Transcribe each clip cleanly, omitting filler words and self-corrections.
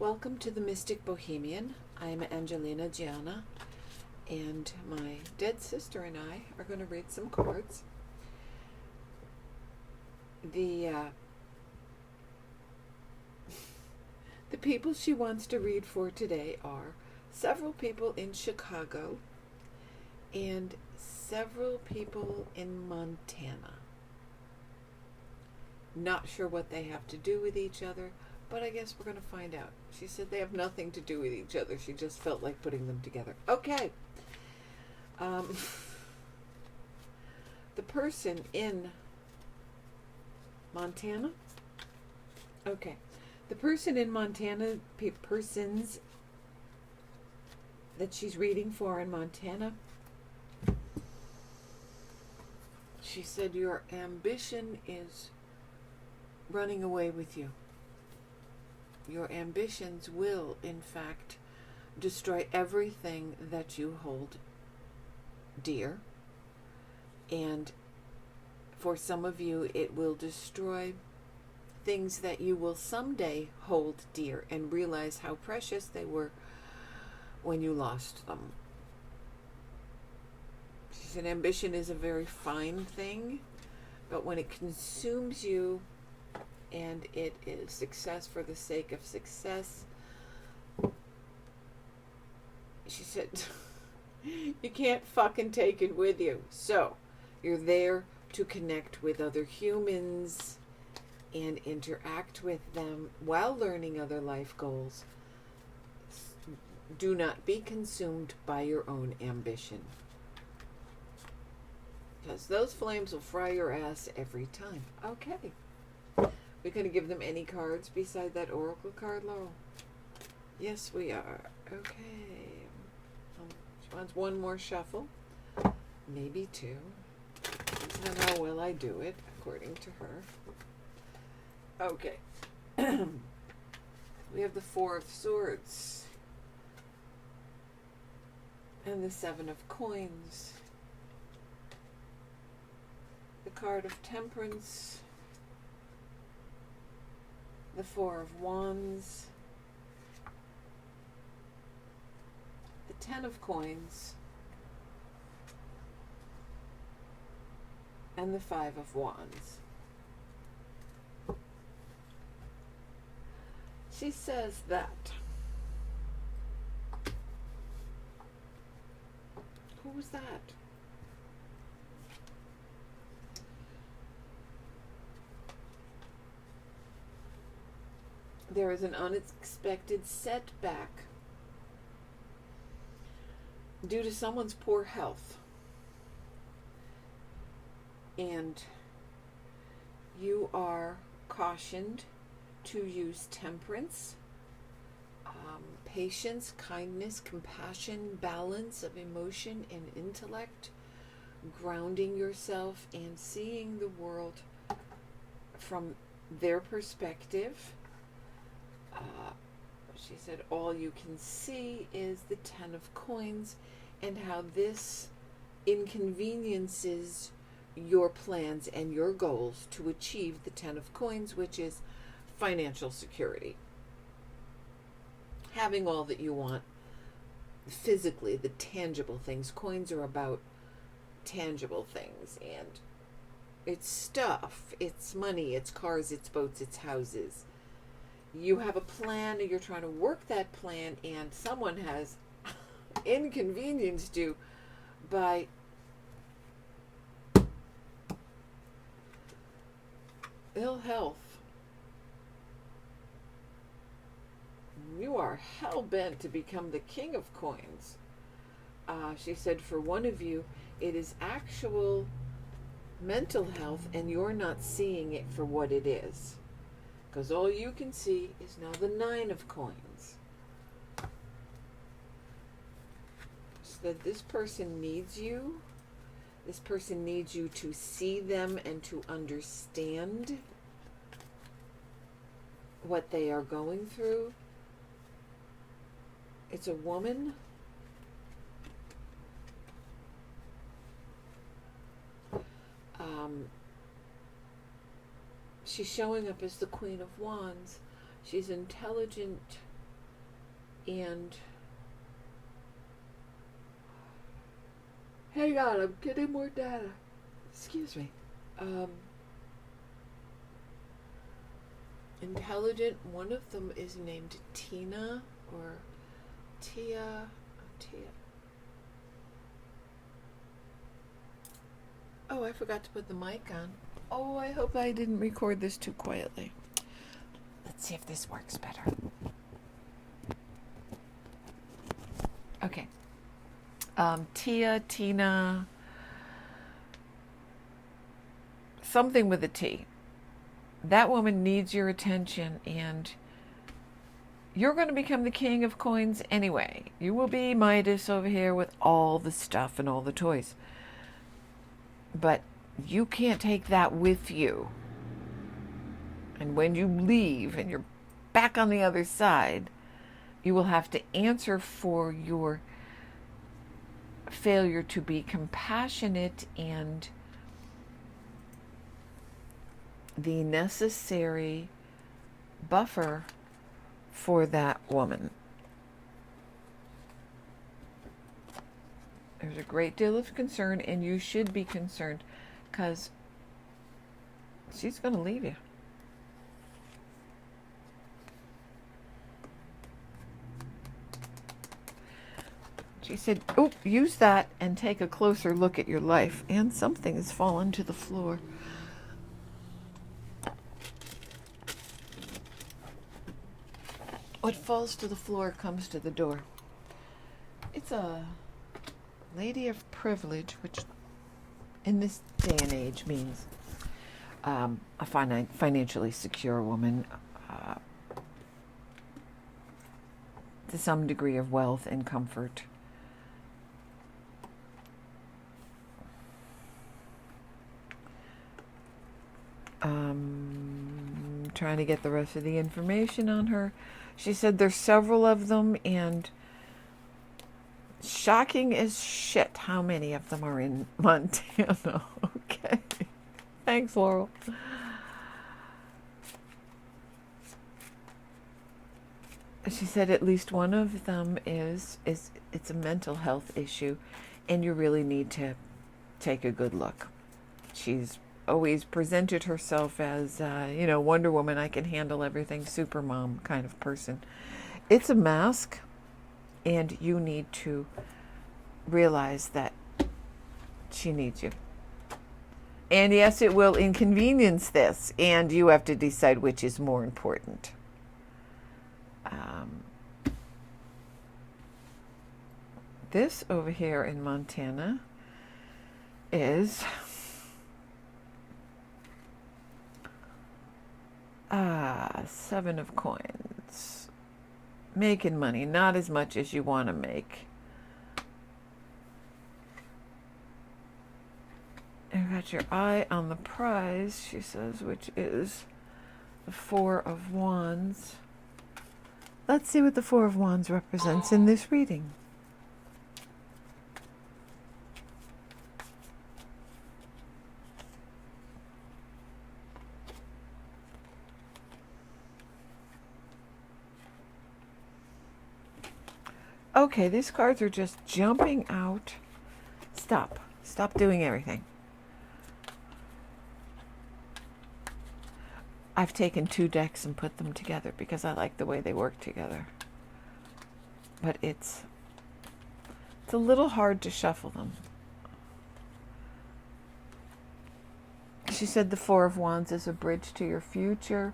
Welcome to the Mystic Bohemian. I'm Angelina Gianna, and my dead sister and I are going to read some cards. The people she wants to read for today are several people in Chicago and several people in Montana. Not sure what they have to do with each other, but I guess we're going to find out. She said they have nothing to do with each other. She just felt like putting them together. Okay. The person in Montana? Okay. The person in Montana, persons that she's reading for in Montana, she said your ambition is running away with you. Your ambitions will, in fact, destroy everything that you hold dear. And for some of you, it will destroy things that you will someday hold dear and realize how precious they were when you lost them. She said ambition is a very fine thing, but when it consumes you, and it is success for the sake of success, she said, you can't fucking take it with you. So, you're there to connect with other humans and interact with them while learning other life goals. Do not be consumed by your own ambition, because those flames will fry your ass every time. Okay. We're going to give them any cards beside that oracle card, Laurel? Yes, we are. Okay. She wants one more shuffle. Maybe two. Depends on how well I do it, according to her. Okay. We have the Four of Swords. And the Seven of Coins. The card of Temperance. The Four of Wands, the Ten of Coins, and the Five of Wands. She says that. Who was that? There is an unexpected setback due to someone's poor health. And you are cautioned to use temperance, patience, kindness, compassion, balance of emotion and intellect, grounding yourself and seeing the world from their perspective. She said all you can see is the Ten of Coins and how this inconveniences your plans and your goals to achieve the Ten of Coins, which is financial security. Having all that you want physically, the tangible things. Coins are about tangible things, and it's stuff, it's money, it's cars, it's boats, it's houses. You have a plan and you're trying to work that plan, and someone has inconvenienced you by ill health. You are hell-bent to become the King of Coins. She said for one of you, it is actual mental health and you're not seeing it for what it is. Because all you can see is now the Nine of Coins. So that this person needs you. This person needs you to see them and to understand what they are going through. It's a woman. She's showing up as the Queen of Wands. She's intelligent, And hang on, I'm getting more data. Excuse me. Intelligent. One of them is named Tina or Tia. Oh, I forgot to put the mic on. Oh, I hope I didn't record this too quietly. Let's see if this works better. Okay. Tina, something with a T. That woman needs your attention, and you're going to become the king of coins anyway. You will be Midas over here with all the stuff and all the toys. But you can't take that with you. And when you leave and you're back on the other side, you will have to answer for your failure to be compassionate and the necessary buffer for that woman. There's a great deal of concern, and you should be concerned, because she's going to leave you. She said, oh, use that and take a closer look at your life. And something has fallen to the floor. What falls to the floor comes to the door. It's a lady of privilege, which in this day and age means a financially secure woman, to some degree of wealth and comfort. Trying to get the rest of the information on her. She said there's several of them, and shocking as shit how many of them are in Montana. Okay. Thanks, Laurel. She said at least one of them is it's a mental health issue, and you really need to take a good look. She's always presented herself as, Wonder Woman, I can handle everything, Supermom kind of person. It's a mask, and you need to realize that she needs you. And yes, it will inconvenience this, and you have to decide which is more important. This over here in Montana is Seven of Coins. Making money, not as much as you want to make. You got your eye on the prize, she says, which is the Four of Wands. Let's see what the Four of Wands represents in this reading. Okay, these cards are just jumping out. Stop. Stop doing everything. I've taken 2 decks and put them together because I like the way they work together. But it's a little hard to shuffle them. She said the Four of Wands is a bridge to your future.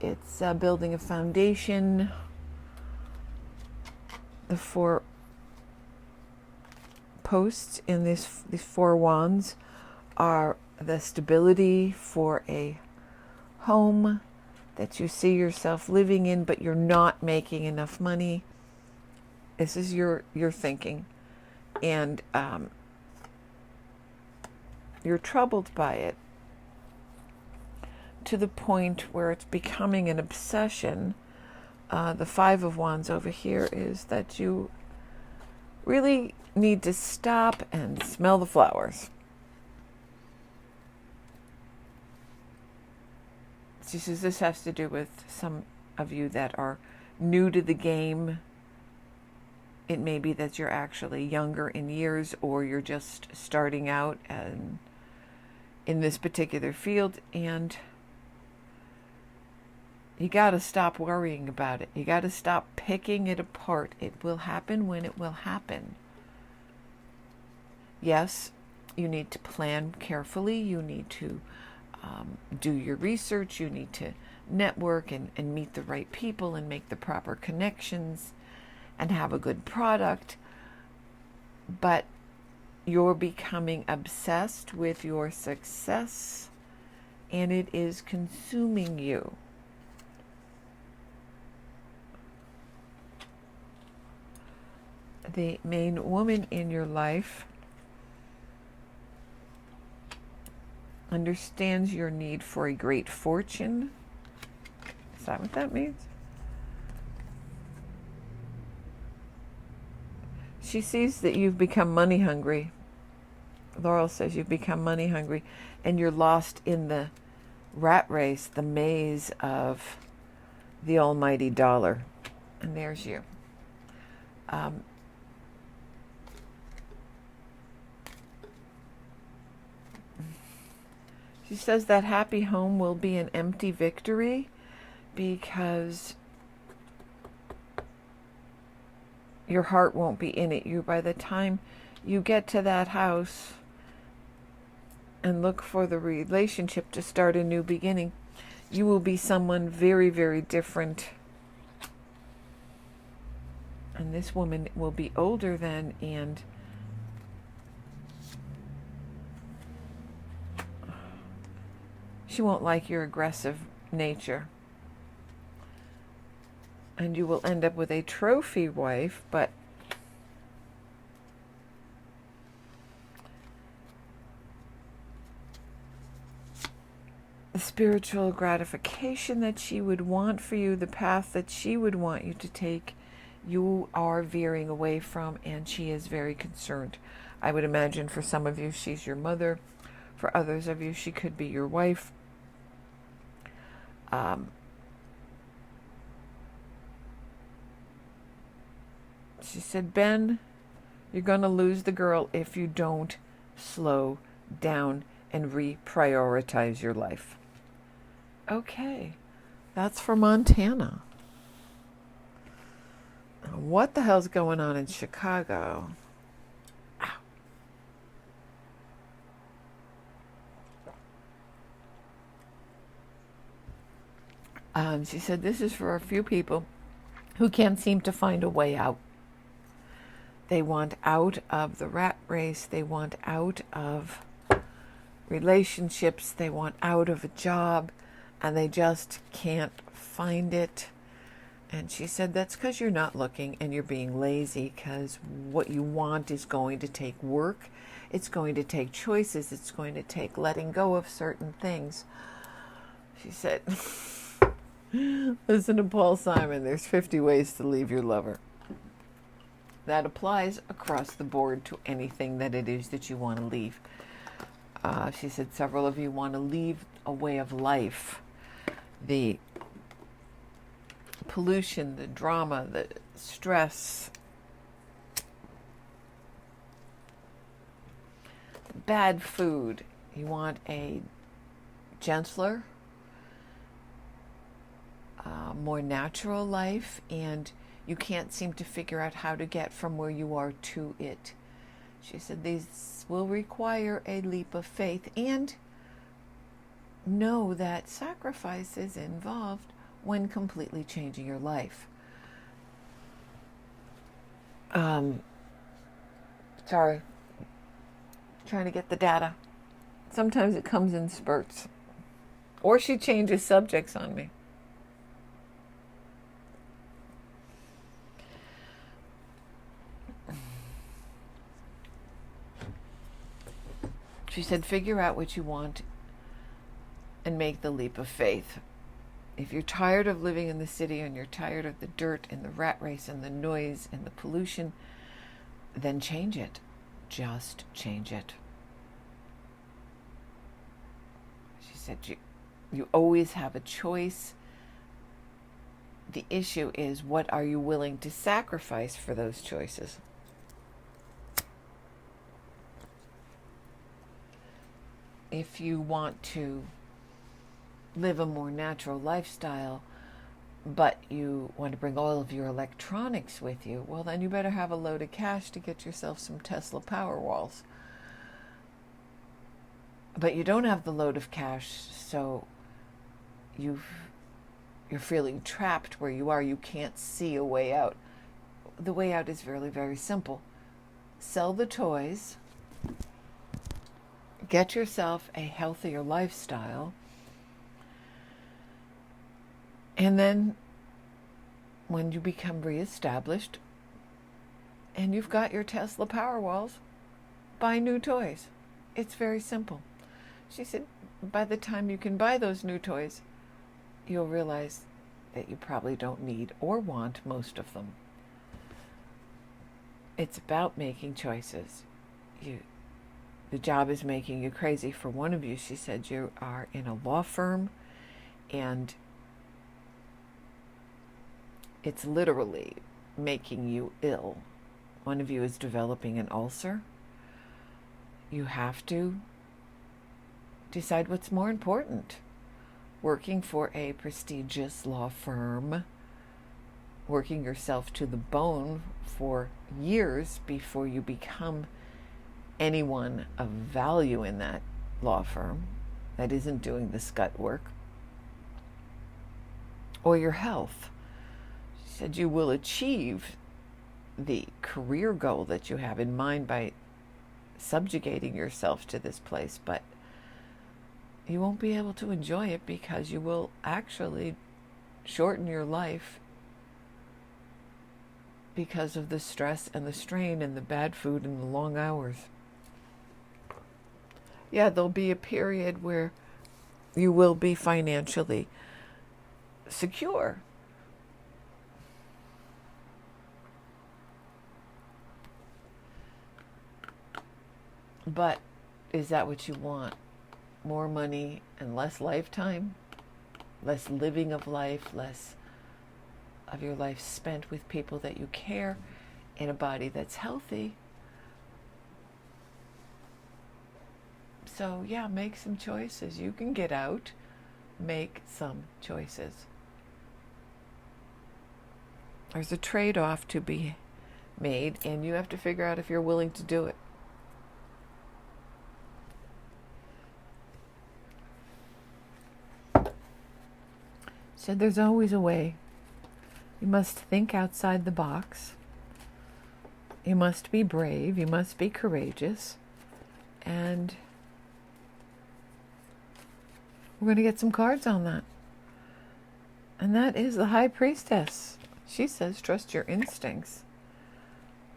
It's building a foundation. The 4 posts in these 4 wands are the stability for a home that you see yourself living in, but you're not making enough money. This is your thinking, and you're troubled by it to the point where it's becoming an obsession. The Five of Wands over here is that you really need to stop and smell the flowers. She says this has to do with some of you that are new to the game, It may be that you're actually younger in years, or you're just starting out in this particular field, and you got to stop worrying about it. You got to stop picking it apart. It will happen when it will happen. Yes, you need to plan carefully. You need to do your research. You need to network and meet the right people and make the proper connections and have a good product. But you're becoming obsessed with your success, and it is consuming you. The main woman in your life understands your need for a great fortune. Is that what that means? She sees that you've become money hungry. Laurel says you've become money hungry, and you're lost in the rat race, the maze of the almighty dollar. And there's you. She says that happy home will be an empty victory because your heart won't be in it. By the time you get to that house and look for the relationship to start a new beginning, you will be someone very, very different. And this woman will be older then, and she won't like your aggressive nature. And you will end up with a trophy wife, but the spiritual gratification that she would want for you, the path that she would want you to take, you are veering away from, and she is very concerned. I would imagine for some of you, she's your mother. For others of you, she could be your wife. She said, Ben, you're going to lose the girl if you don't slow down and reprioritize your life. Okay, that's for Montana. What the hell's going on in Chicago? She said this is for a few people who can't seem to find a way out. They want out of the rat race. They want out of relationships. They want out of a job, and they just can't find it. And she said that's because you're not looking and you're being lazy, because what you want is going to take work. It's going to take choices. It's going to take letting go of certain things. She said, listen to Paul Simon, there's 50 ways to leave your lover. That applies across the board to anything that it is that you want to leave. She said several of you want to leave a way of life. The pollution, the drama, the stress, the bad food. You want a gentler, more natural life, and you can't seem to figure out how to get from where you are to it. She said these will require a leap of faith, and know that sacrifice is involved when completely changing your life. Sorry. Trying to get the data. Sometimes it comes in spurts. Or she changes subjects on me. She said, figure out what you want and make the leap of faith. If you're tired of living in the city and you're tired of the dirt and the rat race and the noise and the pollution, then change it. Just change it. She said, you always have a choice. The issue is, what are you willing to sacrifice for those choices? If you want to live a more natural lifestyle, but you want to bring all of your electronics with you, well, then you better have a load of cash to get yourself some Tesla Powerwalls. But you don't have the load of cash, so you're feeling trapped where you are. You can't see a way out. The way out is really very simple. Sell the toys, get yourself a healthier lifestyle, and then when you become reestablished and you've got your Tesla Powerwalls, buy new toys. It's very simple. She said, by the time you can buy those new toys, you'll realize that you probably don't need or want most of them. It's about making choices. The job is making you crazy. For one of you, she said, you are in a law firm, and it's literally making you ill. One of you is developing an ulcer. You have to decide what's more important. Working for a prestigious law firm, working yourself to the bone for years before you become anyone of value in that law firm that isn't doing the scut work, or your health. She said you will achieve the career goal that you have in mind by subjugating yourself to this place, but you won't be able to enjoy it because you will actually shorten your life because of the stress and the strain and the bad food and the long hours. Yeah, there'll be a period where you will be financially secure. But is that what you want? More money and less lifetime? Less living of life, less of your life spent with people that you care, in a body that's healthy? So yeah, make some choices. You can get out. Make some choices. There's a trade-off to be made, and you have to figure out if you're willing to do it. So there's always a way. You must think outside the box. You must be brave. You must be courageous. And we're going to get some cards on that. And that is the High Priestess. She says, trust your instincts.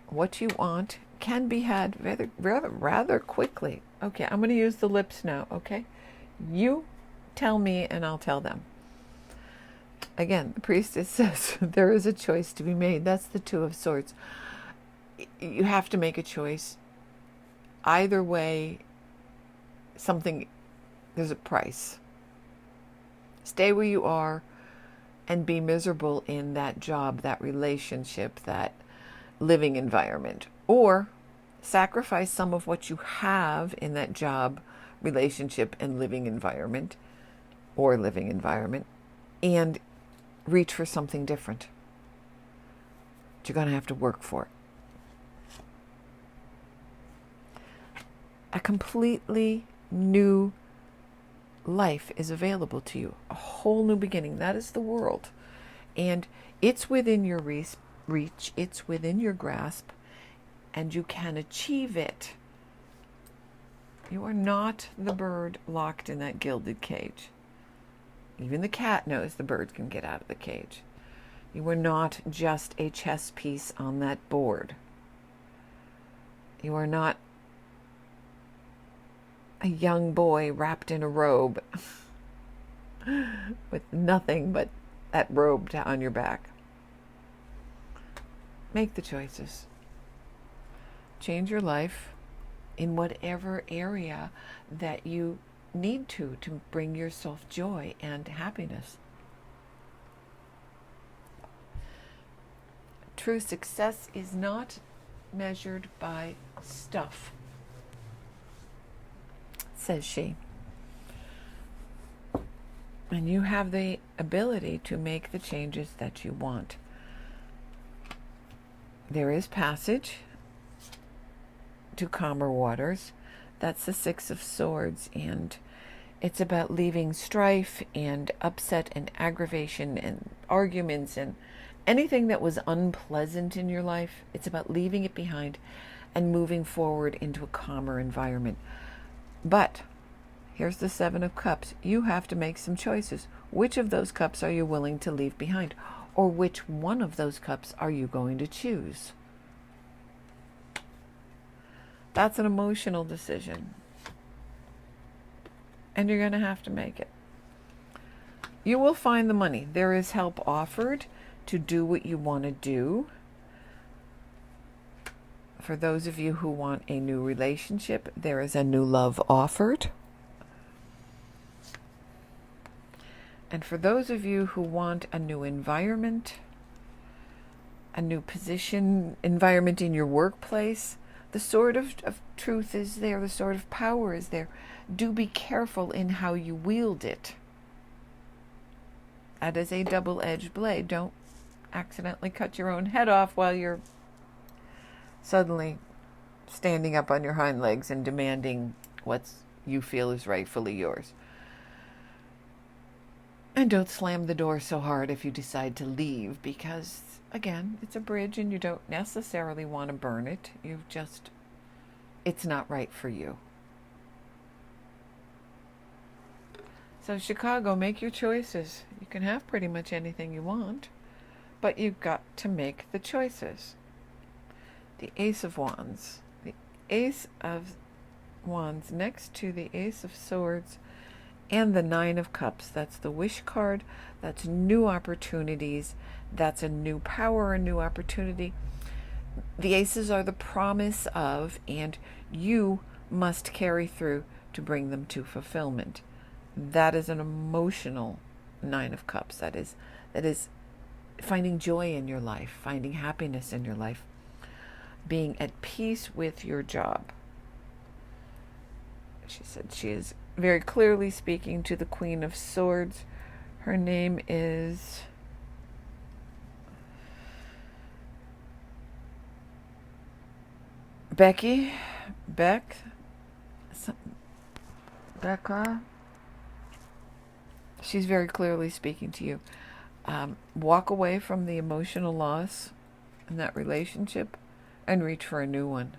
What you want can be had rather quickly. Okay, I'm going to use the lips now, okay? You tell me and I'll tell them. Again, the Priestess says there is a choice to be made. That's the Two of Swords. You have to make a choice. Either way, there's a price. Stay where you are and be miserable in that job, that relationship, that living environment. Or sacrifice some of what you have in that job, relationship, and living environment, and reach for something different. But you're going to have to work for it. A completely new life is available to you. A whole new beginning. That is the world. And it's within your reach. It's within your grasp. And you can achieve it. You are not the bird locked in that gilded cage. Even the cat knows the bird can get out of the cage. You are not just a chess piece on that board. You are not a young boy wrapped in a robe with nothing but that robe on your back. Make the choices. Change your life in whatever area that you need to bring yourself joy and happiness. true success is not measured by stuff, says she. And you have the ability to make the changes that you want. There is passage to calmer waters. That's the Six of Swords, and it's about leaving strife and upset and aggravation and arguments and anything that was unpleasant in your life. It's about leaving it behind and moving forward into a calmer environment. But here's the Seven of Cups. You have to make some choices. Which of those cups are you willing to leave behind? Or which one of those cups are you going to choose? That's an emotional decision. And you're going to have to make it. You will find the money. There is help offered to do what you want to do. For those of you who want a new relationship, there is a new love offered. And for those of you who want a new environment, a new position, environment in your workplace, the sword of truth is there. The sword of power is there. Do be careful in how you wield it. That is a double-edged blade. Don't accidentally cut your own head off while you're suddenly standing up on your hind legs and demanding what you feel is rightfully yours. And don't slam the door so hard if you decide to leave, because, again, it's a bridge and you don't necessarily want to burn it. It's not right for you. So Chicago, make your choices. You can have pretty much anything you want, but you've got to make the choices. The Ace of Wands. The Ace of Wands next to the Ace of Swords and the Nine of Cups. That's the wish card. That's new opportunities. That's a new power, a new opportunity. The aces are the promise of, and you must carry through to bring them to fulfillment. That is an emotional Nine of Cups. That is finding joy in your life, finding happiness in your life, being at peace with your job. She said she is very clearly speaking to the Queen of Swords. Her name is Becca. She's very clearly speaking to you. Walk away from the emotional loss in that relationship and reach for a new one.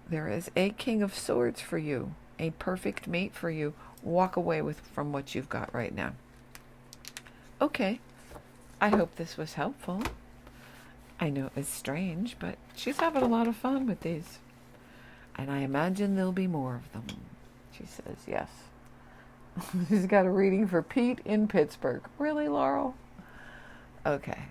There is a King of Swords for you, a perfect mate for you. Walk away from what you've got right now. Okay, I hope this was helpful. I know it was strange, but she's having a lot of fun with these. And I imagine there'll be more of them. She says yes. She's got a reading for Pete in Pittsburgh. Really, Laurel? Okay.